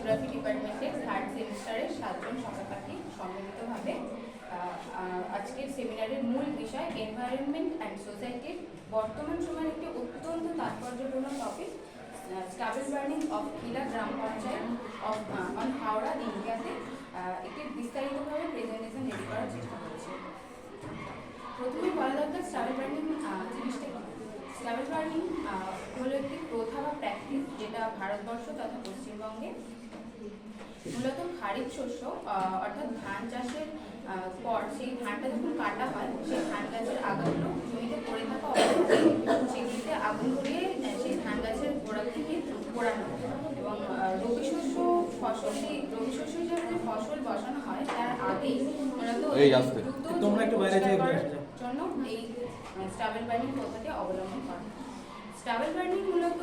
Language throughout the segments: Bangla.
জিওগ্রাফি ডিপার্টমেন্টের থার্ড সেমিস্টারের 7 জন সহপাঠী সম্মিলিতভাবে আজকের সেমিনারের মূল বিষয় এনভায়রনমেন্ট অ্যান্ড সোসাইটির বর্তমান সময়ের একটি অত্যন্ত তাৎপর্যপূর্ণ টপিক স্টাবেল বার্নিং অফ কিলা গ্রাম পঞ্চায়েত অন হাওড়া ইন্ডিয়াতে একটি বিস্তারিতভাবে প্রেজেন্টেশন রেডি করার চেষ্টা করছি। প্রথমে বলা দরকার স্টাবেল বার্নিং জিনিসটা কি। স্টাবেল বার্নিং হলো একটি প্রথা বা প্র্যাকটিস যেটা ভারতবর্ষ তথা পশ্চিমবঙ্গে মূলত খারিফ শস্য অর্থাৎ ধান চাষের পর সেই ধানটা যখন কাটা হয় সেই ধান গাছের আগাগুলো জমিতে পড়ে থাকা অবস্থায় সেগুলিতে আগুন ধরিয়ে সেই ধান গাছের গোড়া থেকে পোড়ানো এবং রবি শস্য ফসল সেই রবি শস্য হিসেবে যে ফসল বসানো হয় তার আগেই মূলত জন্য এই স্টাবেল বার্নিং পদ্ধতি অবলম্বন করা। স্টাবেল বার্নিং মূলত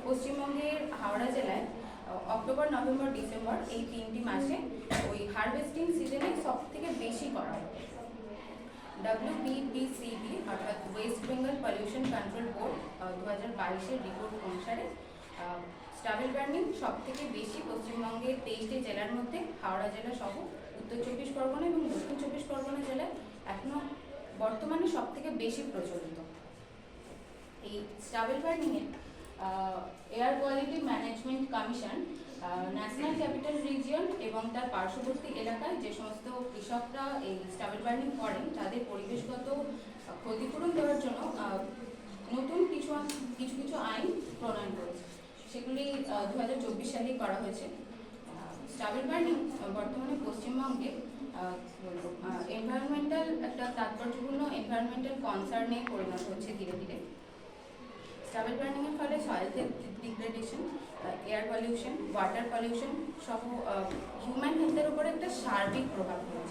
পশ্চিমবঙ্গের হাওড়া জেলায় অক্টোবর, নভেম্বর, ডিসেম্বর এই 3টি মাসে ওই হারভেস্টিং সিজনে সব থেকে বেশি করা হয়। WBPCB অর্থাৎ West Bengal pollution control board 2022-এর রিপোর্ট অনুসারে স্টাবেল বার্নিং সব থেকে বেশি পশ্চিমবঙ্গের 23টি জেলার মধ্যে হাওড়া জেলা সহ উত্তর 24 পরগনা এবং দক্ষিণ 24 পরগনা জেলায় এখনো বর্তমানে সব থেকে বেশি প্রচলিত। এই স্টাবেল বার্নিংয়ে air quality management commission national capital region এবং তার পার্শ্ববর্তী এলাকায় যে সমস্ত কৃষকরা এই স্টাবেল বার্নিং করেন তাদের পরিবেশগত ক্ষতিপূরণ দেওয়ার জন্য নতুন কিছু আইন প্রণয়ন করেছে। সেগুলি 2024 সালেই করা হয়েছে। স্টাবেল বার্নিং বর্তমানে পশ্চিমবঙ্গে এনভায়রনমেন্টাল একটা তাৎপর্যপূর্ণ এনভায়রনমেন্টাল কনসার্নে পরিণত হচ্ছে ধীরে ধীরে। স্টাবেল বার্নিং এর ফলে soil degradation, air pollution, water pollution সহ হিউম্যান হেলথের উপরে একটা সার্বিক প্রভাব পড়েছে।